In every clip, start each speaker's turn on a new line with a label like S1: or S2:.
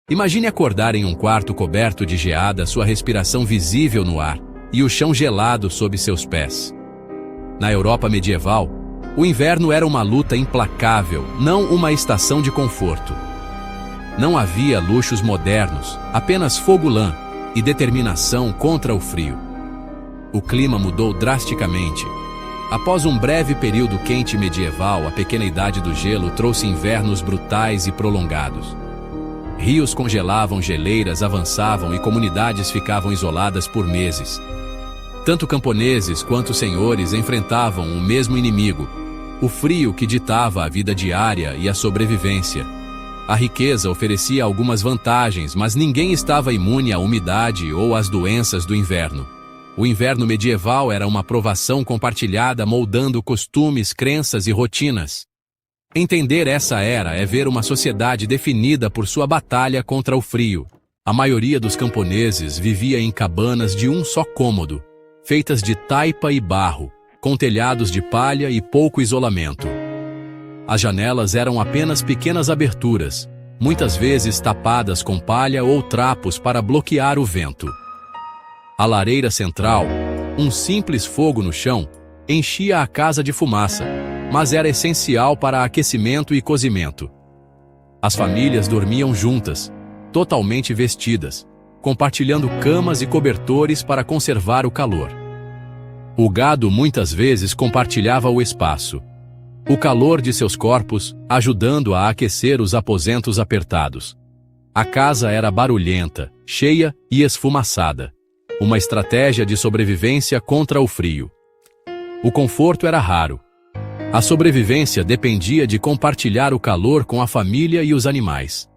S1: Imagine acordar em um quarto coberto de geada, sua respiração visível no ar e o chão gelado sob seus pés. Na Europa medieval, o inverno era uma luta implacável, não uma estação de conforto. Não havia luxos modernos, apenas fogo-lã e determinação contra o frio. O clima mudou drasticamente. Após um breve período quente medieval, a pequena idade do gelo trouxe invernos brutais e prolongados. Rios congelavam, geleiras avançavam e comunidades ficavam isoladas por meses. Tanto camponeses quanto senhores enfrentavam o mesmo inimigo, o frio que ditava a vida diária e a sobrevivência. A riqueza oferecia algumas vantagens, mas ninguém estava imune à umidade ou às doenças do inverno. O inverno medieval era uma provação compartilhada, moldando costumes, crenças e rotinas. Entender essa era é ver uma sociedade definida por sua batalha contra o frio. A maioria dos camponeses vivia em cabanas de um só cômodo, feitas de taipa e barro, com telhados de palha e pouco isolamento. As janelas eram apenas pequenas aberturas, muitas vezes tapadas com palha ou trapos para bloquear o vento. A lareira central, um simples fogo no chão, enchia a casa de fumaça, mas era essencial para aquecimento e cozimento. As famílias dormiam juntas, totalmente vestidas, compartilhando camas e cobertores para conservar o calor. O gado muitas vezes compartilhava o espaço, o calor de seus corpos ajudando a aquecer os aposentos apertados. A casa era barulhenta, cheia e esfumaçada, uma estratégia de sobrevivência contra o frio. O conforto era raro. A sobrevivência dependia de compartilhar o calor com a família e os animais.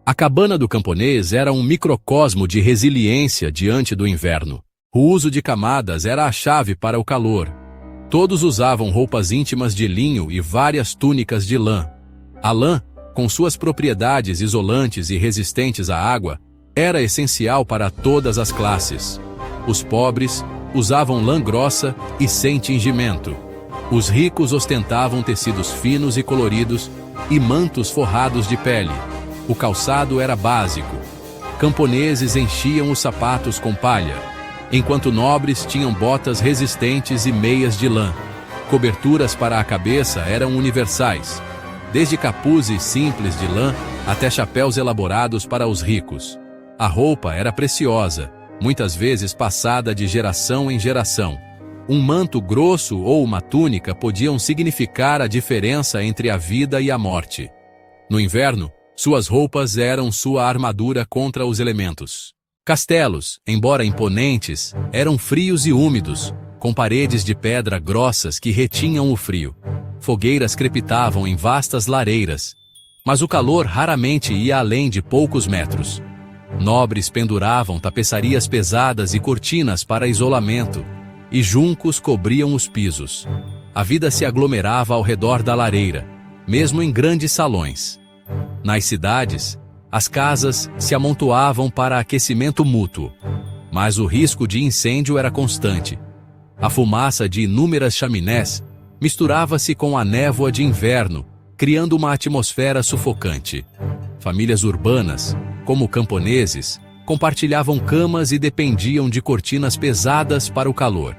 S1: A cabana do camponês era um microcosmo de resiliência diante do inverno. O uso de camadas era a chave para o calor. Todos usavam roupas íntimas de linho e várias túnicas de lã. A lã, com suas propriedades isolantes e resistentes à água, era essencial para todas as classes. Os pobres usavam lã grossa e sem tingimento. Os ricos ostentavam tecidos finos e coloridos e mantos forrados de pele. O calçado era básico. Camponeses enchiam os sapatos com palha, enquanto nobres tinham botas resistentes e meias de lã. Coberturas para a cabeça eram universais, desde capuzes simples de lã até chapéus elaborados para os ricos. A roupa era preciosa, muitas vezes passada de geração em geração. Um manto grosso ou uma túnica podiam significar a diferença entre a vida e a morte. No inverno, suas roupas eram sua armadura contra os elementos. Castelos, embora imponentes, eram frios e úmidos, com paredes de pedra grossas que retinham o frio. Fogueiras crepitavam em vastas lareiras, mas o calor raramente ia além de poucos metros. Nobres penduravam tapeçarias pesadas e cortinas para isolamento, e juncos cobriam os pisos. A vida se aglomerava ao redor da lareira, mesmo em grandes salões. Nas cidades, as casas se amontoavam para aquecimento mútuo, mas o risco de incêndio era constante. A fumaça de inúmeras chaminés misturava-se com a névoa de inverno, criando uma atmosfera sufocante. Famílias urbanas, como camponeses, compartilhavam camas e dependiam de cortinas pesadas para o calor.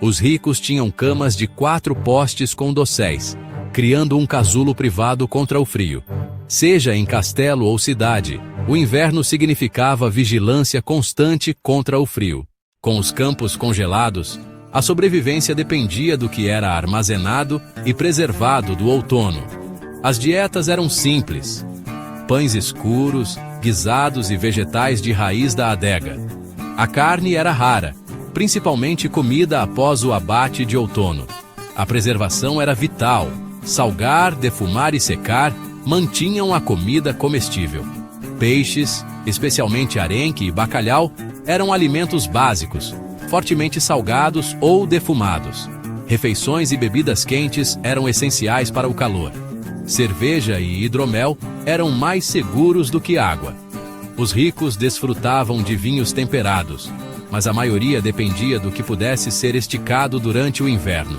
S1: Os ricos tinham camas de 4 postes com dosséis, criando um casulo privado contra o frio. Seja em castelo ou cidade, o inverno significava vigilância constante contra o frio. Com os campos congelados, a sobrevivência dependia do que era armazenado e preservado do outono. As dietas eram simples: pães escuros, guisados e vegetais de raiz da adega. A carne era rara, principalmente comida após o abate de outono. A preservação era vital. Salgar, defumar e secar mantinham a comida comestível. Peixes, especialmente arenque e bacalhau, eram alimentos básicos, fortemente salgados ou defumados. Refeições e bebidas quentes eram essenciais para o calor. Cerveja e hidromel eram mais seguros do que água. Os ricos desfrutavam de vinhos temperados, mas a maioria dependia do que pudesse ser esticado durante o inverno.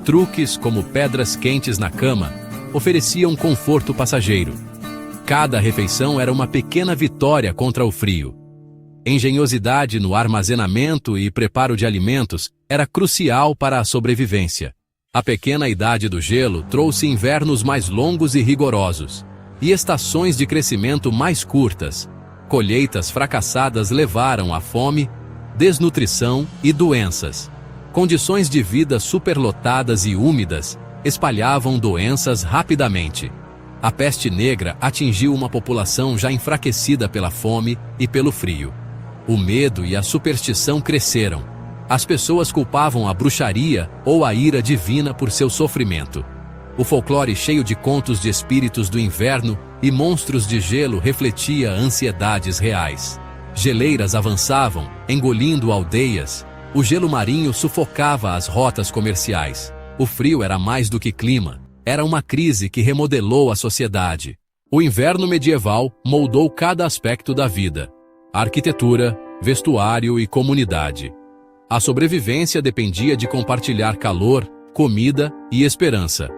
S1: Truques como pedras quentes na cama ofereciam conforto passageiro. Cada refeição era uma pequena vitória contra o frio. Engenhosidade no armazenamento e preparo de alimentos era crucial para a sobrevivência. A pequena idade do gelo trouxe invernos mais longos e rigorosos, e estações de crescimento mais curtas. Colheitas fracassadas levaram à fome, desnutrição e doenças. Condições de vida superlotadas e úmidas espalhavam doenças rapidamente. A peste negra atingiu uma população já enfraquecida pela fome e pelo frio. O medo e a superstição cresceram. As pessoas culpavam a bruxaria ou a ira divina por seu sofrimento. O folclore cheio de contos de espíritos do inverno e monstros de gelo refletia ansiedades reais. Geleiras avançavam, engolindo aldeias. O gelo marinho sufocava as rotas comerciais. O frio era mais do que clima. Era uma crise que remodelou a sociedade. O inverno medieval moldou cada aspecto da vida: arquitetura, vestuário e comunidade. A sobrevivência dependia de compartilhar calor, comida e esperança.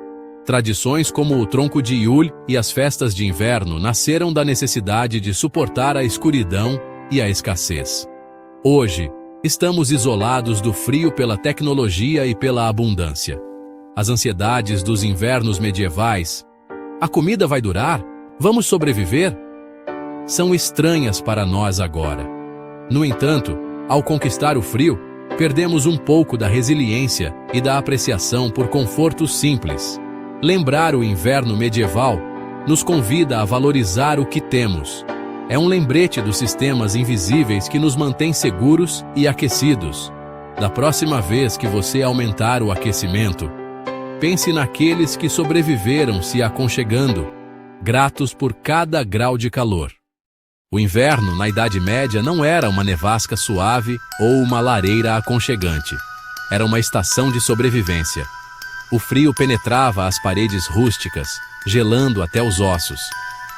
S1: Tradições como o tronco de Yule e as festas de inverno nasceram da necessidade de suportar a escuridão e a escassez. Hoje, estamos isolados do frio pela tecnologia e pela abundância. As ansiedades dos invernos medievais, a comida vai durar? Vamos sobreviver? São estranhas para nós agora. No entanto, ao conquistar o frio, perdemos um pouco da resiliência e da apreciação por confortos simples. Lembrar o inverno medieval nos convida a valorizar o que temos. É um lembrete dos sistemas invisíveis que nos mantém seguros e aquecidos. Da próxima vez que você aumentar o aquecimento, pense naqueles que sobreviveram se aconchegando, gratos por cada grau de calor. O inverno, na Idade Média, não era uma nevasca suave ou uma lareira aconchegante. Era uma estação de sobrevivência. O frio penetrava as paredes rústicas, gelando até os ossos.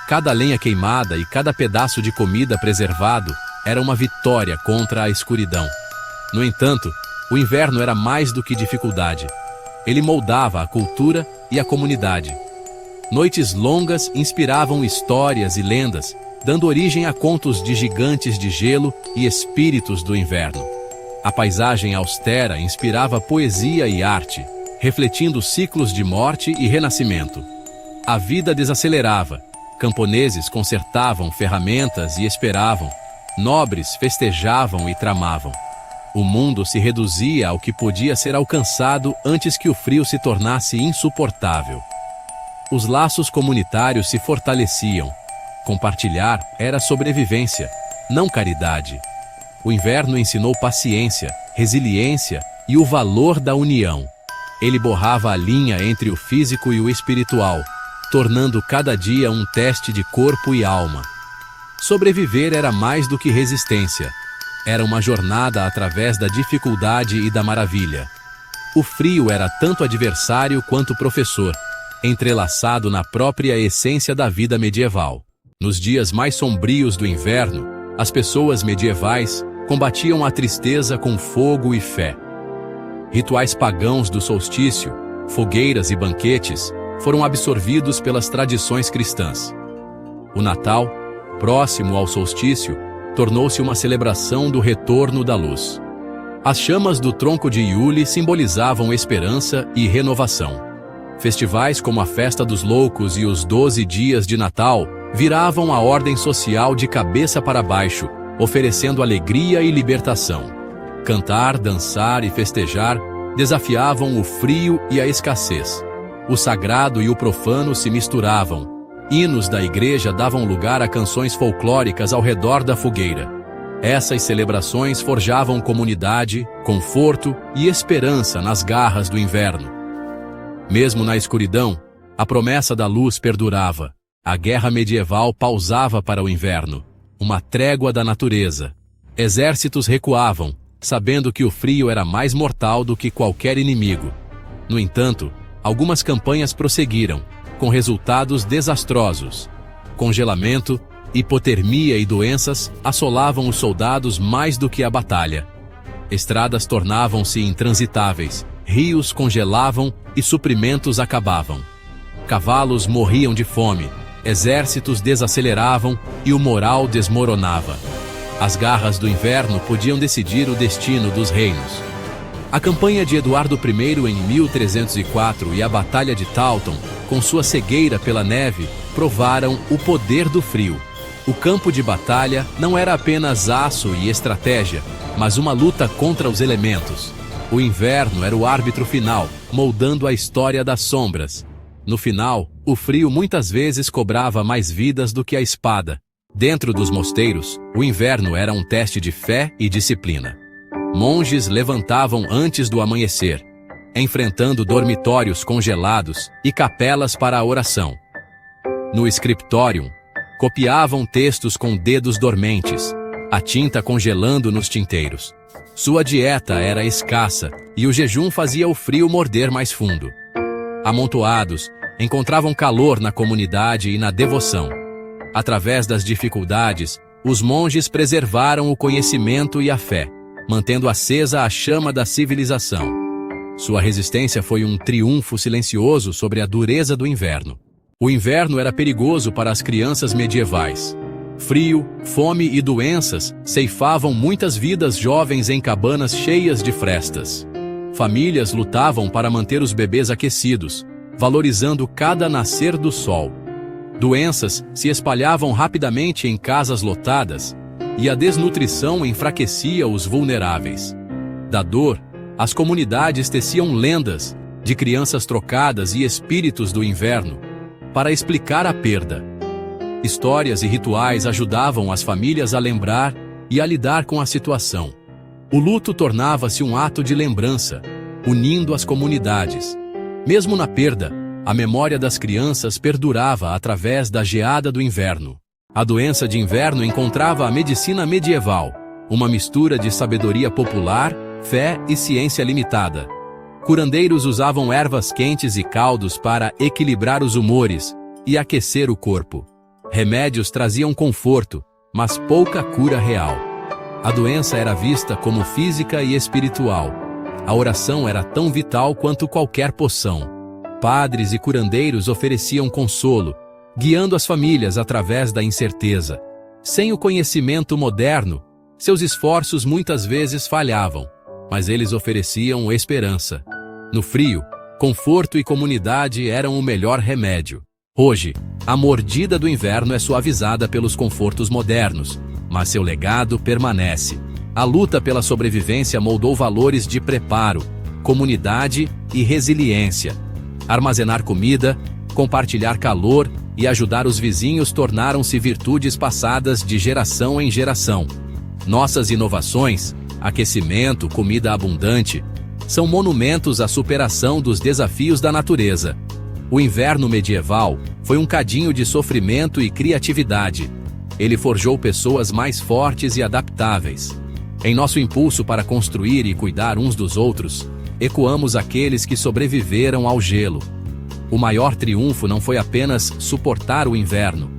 S1: Cada lenha queimada e cada pedaço de comida preservado era uma vitória contra a escuridão. No entanto, o inverno era mais do que dificuldade. Ele moldava a cultura e a comunidade. Noites longas inspiravam histórias e lendas, dando origem a contos de gigantes de gelo e espíritos do inverno. A paisagem austera inspirava poesia e arte, refletindo ciclos de morte e renascimento. A vida desacelerava. Camponeses consertavam ferramentas e esperavam. Nobres festejavam e tramavam. O mundo se reduzia ao que podia ser alcançado antes que o frio se tornasse insuportável. Os laços comunitários se fortaleciam. Compartilhar era sobrevivência, não caridade. O inverno ensinou paciência, resiliência e o valor da união. Ele borrava a linha entre o físico e o espiritual, tornando cada dia um teste de corpo e alma. Sobreviver era mais do que resistência. Era uma jornada através da dificuldade e da maravilha. O frio era tanto adversário quanto professor, entrelaçado na própria essência da vida medieval. Nos dias mais sombrios do inverno, as pessoas medievais combatiam a tristeza com fogo e fé. Rituais pagãos do solstício, fogueiras e banquetes foram absorvidos pelas tradições cristãs. O Natal, próximo ao solstício, tornou-se uma celebração do retorno da luz. As chamas do tronco de Yule simbolizavam esperança e renovação. Festivais como a Festa dos Loucos e os 12 Dias de Natal viravam a ordem social de cabeça para baixo, oferecendo alegria e libertação. Cantar, dançar e festejar desafiavam o frio e a escassez. O sagrado e o profano se misturavam. Hinos da igreja davam lugar a canções folclóricas ao redor da fogueira. Essas celebrações forjavam comunidade, conforto e esperança nas garras do inverno. Mesmo na escuridão, a promessa da luz perdurava. A guerra medieval pausava para o inverno, uma trégua da natureza. Exércitos recuavam, sabendo que o frio era mais mortal do que qualquer inimigo. No entanto, algumas campanhas prosseguiram, com resultados desastrosos. Congelamento, hipotermia e doenças assolavam os soldados mais do que a batalha. Estradas tornavam-se intransitáveis, rios congelavam e suprimentos acabavam. Cavalos morriam de fome, exércitos desaceleravam e o moral desmoronava. As garras do inverno podiam decidir o destino dos reinos. A campanha de Eduardo I em 1304 e a Batalha de Taunton, com sua cegueira pela neve, provaram o poder do frio. O campo de batalha não era apenas aço e estratégia, mas uma luta contra os elementos. O inverno era o árbitro final, moldando a história das sombras. No final, o frio muitas vezes cobrava mais vidas do que a espada. Dentro dos mosteiros, o inverno era um teste de fé e disciplina. Monges levantavam antes do amanhecer, enfrentando dormitórios congelados e capelas para a oração. No scriptorium, copiavam textos com dedos dormentes, a tinta congelando nos tinteiros. Sua dieta era escassa e o jejum fazia o frio morder mais fundo. Amontoados, encontravam calor na comunidade e na devoção. Através das dificuldades, os monges preservaram o conhecimento e a fé, mantendo acesa a chama da civilização. Sua resistência foi um triunfo silencioso sobre a dureza do inverno. O inverno era perigoso para as crianças medievais. Frio, fome e doenças ceifavam muitas vidas jovens em cabanas cheias de frestas. Famílias lutavam para manter os bebês aquecidos, valorizando cada nascer do sol. Doenças se espalhavam rapidamente em casas lotadas, e a desnutrição enfraquecia os vulneráveis. Da dor, as comunidades teciam lendas de crianças trocadas e espíritos do inverno para explicar a perda. Histórias e rituais ajudavam as famílias a lembrar e a lidar com a situação. O luto tornava-se um ato de lembrança, unindo as comunidades. Mesmo na perda, a memória das crianças perdurava através da geada do inverno. A doença de inverno encontrava a medicina medieval, uma mistura de sabedoria popular, fé e ciência limitada. Curandeiros usavam ervas quentes e caldos para equilibrar os humores e aquecer o corpo. Remédios traziam conforto, mas pouca cura real. A doença era vista como física e espiritual. A oração era tão vital quanto qualquer poção. Padres e curandeiros ofereciam consolo, guiando as famílias através da incerteza. Sem o conhecimento moderno, seus esforços muitas vezes falhavam, mas eles ofereciam esperança. No frio, conforto e comunidade eram o melhor remédio. Hoje, a mordida do inverno é suavizada pelos confortos modernos, mas seu legado permanece. A luta pela sobrevivência moldou valores de preparo, comunidade e resiliência. Armazenar comida, compartilhar calor e ajudar os vizinhos tornaram-se virtudes passadas de geração em geração. Nossas inovações, aquecimento, comida abundante, são monumentos à superação dos desafios da natureza. O inverno medieval foi um cadinho de sofrimento e criatividade. Ele forjou pessoas mais fortes e adaptáveis. Em nosso impulso para construir e cuidar uns dos outros, ecoamos aqueles que sobreviveram ao gelo. O maior triunfo não foi apenas suportar o inverno,